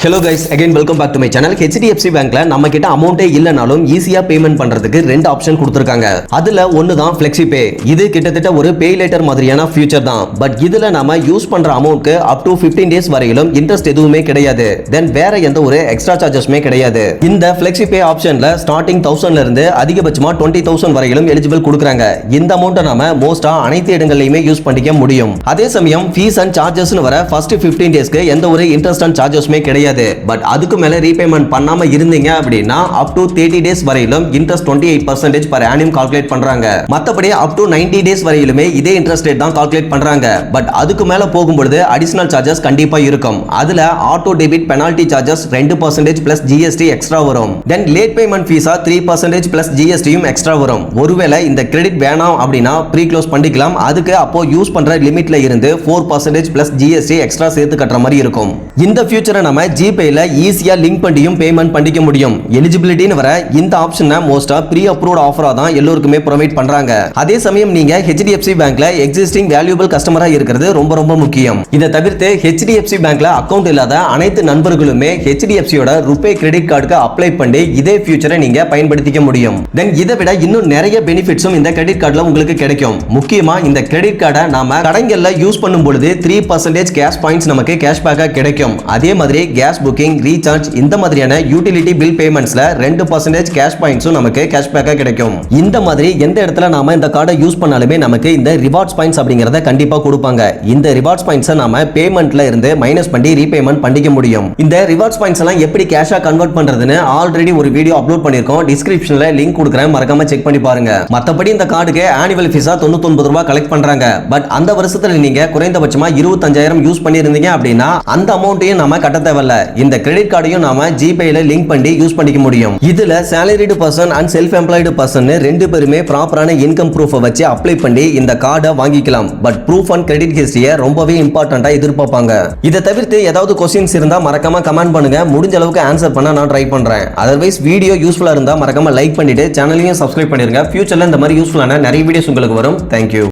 Hello guys, again welcome back to my channel. HDFC Bankல நம்ம கிட்ட அமௌண்டே இல்லனாலும் ஈஸியா பேமெண்ட் பண்றதுக்கு ரெண்டு ஆப்ஷன் கொடுத்திருக்காங்க. அதுல ஒன்னு தான் FlexiPay. இது கிட்டத்தட்ட ஒரு pay later மாதிரியான ஃபியூச்சர் தான். பட் இதுல நாம யூஸ் பண்ற அமௌண்ட்க்கு அப் டு 15 டேஸ் வரையிலும் இன்ட்ரஸ்ட் எதுவுமே கிடையாது. தென் வேற எந்த ஒரு எக்ஸ்ட்ரா சார்ஜஸ்மே கிடையாது. இந்த FlexiPay ஆப்ஷன்ல ஸ்டார்டிங் 1000ல இருந்து அதிகபட்சமா 20000 வரையிலும் எலிஜிபிள் கொடுக்கறாங்க. இந்த அமௌண்ட்டை நாம மோஸ்டா அனைத்து இடங்கள்லயுமே யூஸ் பண்ணிக்க முடியும். அதே சமயம் ஃபீஸ் அண்ட் சார்ஜஸ்னு வர ஃபர்ஸ்ட் 15 டேஸ்க்கு எந்த ஒரு இன்ட்ரஸ்ட் அண்ட் சார்ஜஸ்மே கிடையாது. பட் அதுக்கு மேல ரீபேமெண்ட் பண்ணாம இருந்தீங்க அப்படினா அப் டு 30 டேஸ் வரையிலும் இன்ட்ரஸ்ட் 28% per annum கால்குலேட் பண்றாங்க. மத்தபடி அப் டு 90 டேஸ் வரையிலுமே இதே இன்ட்ரஸ்ட் ரேட் தான் கால்குலேட் பண்றாங்க. பட் அதுக்கு மேல போகும்போது அடிஷனல் சார்ஜஸ் கண்டிப்பா இருக்கும். அதுல auto debit penalty charges 2% plus GST extra வரும். தென் லேட் பேமெண்ட் ஃபீஸா 3% பிளஸ் ஜிஎஸ்டியும் எக்ஸ்ட்ரா வரும். ஒருவேளை இந்த கிரெடிட் வேணாம் அப்படினா ப்ரீ க்ளோஸ் பண்ணிக்கலாம். அதுக்கு அப்போ யூஸ் பண்ற லிமிட்ல இருந்து 4% பிளஸ் ஜிஎஸ்டி எக்ஸ்ட்ரா சேர்த்து கட்டற மாதிரி இருக்கும். இந்த ஃபியூச்சரை நம்ம ஜிபேல ஈஸியா லிங்க் பண்ணியும் பேமெண்ட் பண்ணிக்க முடியும். எலிஜிபிலிட்டின்னு வர இந்த ஆப்ஷனை மோஸ்டா ப்ரீ அப்ரூவ்ட் ஆஃபரா தான் எல்லாருக்குமே ப்ரொவைட் பண்றாங்க. அதே சமயம் நீங்க HDFC பேங்க்ல எக்ஸிஸ்டிங் வேல்யூபிள் கஸ்டமரா இருக்கிறது ரொம்ப ரொம்ப முக்கியம். இதை தவிர்த்து HDFC பேங்க்ல அக்கவுண்ட் இல்லாத அனைத்து நண்பர்களுமே HDFCயோட ரூபே கிரெடிட் கார்டுக்கு அப்ளை பண்ணி இதே ஃபியூச்சரை நீங்க பயன்படுத்திக்க முடியும். தென் இதை விட இன்னும் நிறைய பெனிஃபிட்ஸும் இந்த கிரெடிட் கார்டுல உங்களுக்கு கிடைக்கும். முக்கியமா இந்த கிரெடிட் கார்டை நாம கடைகள்ல யூஸ் பண்ணும் பொழுது 3% கேஷ் பாயிண்ட்ஸ் நமக்கு கேஷ்பேக்கா கிடைக்கும். அதே மாதிரி கேஸ் புக்கிங், ரீசார்ஜ் இந்த மாதிரியான யூட்டிலிட்டி பில் பேமெண்ட்ஸ்ல 2% கேஷ் பாயிண்ட்ஸும் நமக்கு கேஷ்பேக்கா கிடைக்கும். இந்த மாதிரி எந்த இடத்துல நாம இந்த கார்டை யூஸ் பண்ணாலுமே நமக்கு இந்த ரிவார்ட்ஸ் பாயிண்ட்ஸ் அப்படிங்கறத கண்டிப்பா கொடுப்பாங்க. இந்த ரிவார்ட்ஸ் பாயிண்ட்ஸை நாம பேமெண்ட்ல இருந்து மைனஸ் பண்ணி ரீபேமெண்ட் பண்ணிக்க முடியும். இந்த ரிவார்ட்ஸ் பாயிண்ட்ஸ் எல்லாம் எப்படி கேஷா கன்வெர்ட் பண்றதுன்னு ஆல்ரெடி ஒரு வீடியோ அப்லோட் பண்ணிருக்கோம். டிஸ்கிரிப்ஷன்ல லிங்க் கொடுக்குறேன், மறக்காம செக் பண்ணி பாருங்க. மத்தபடி இந்த கார்டுக்கு ஆனுவல் ஃபீஸா 99 ரூபாய் கலெக்ட் பண்றாங்க. பட் அந்த வருஷத்துல நீங்க குறைந்தபட்சமா 25000 யூஸ் பண்ணிருந்தீங்க அப்படின்னா அந்த அமௌண்ட்டையும் நாம கட்ட தேவையில்ல. இந்த கிரெடிட் கார்டையும் நாம ஜிபேல லிங்க் பண்ணி யூஸ் பண்ணிக்க முடியும். இதுல salaried person and self employed person ரெண்டு பேருமே ப்ராப்பரான இன்கம் ப்ரூஃபை வச்சு அப்ளை பண்ணி இந்த கார்டை வாங்கிக்கலாம். பட் ப்ரூஃப் அண்ட் கிரெடிட் ஹிஸ்டரியை ரொம்பவே இம்பார்ட்டண்டா எதிர்பார்ப்பாங்க. இதை தவிர்த்து ஏதாவது கொஸ்டின்ஸ் இருந்தா மறக்காம கமெண்ட் பண்ணுங்க. முடிஞ்ச அளவுக்கு ஆன்சர் பண்ண நான் ட்ரை பண்றேன். அதர்வைஸ் வீடியோ யூஸ்ஃபுல்லா இருந்தா மறக்காம லைக் பண்ணிட்டு சேனலையும் சப்ஸ்கிரைப் பண்ணிருங்க. ஃபியூச்சர்ல இந்த மாதிரி யூஸ்ஃபுல்லான நிறைய வீடியோஸ் உங்களுக்கு வரும். தேங்க்யூ.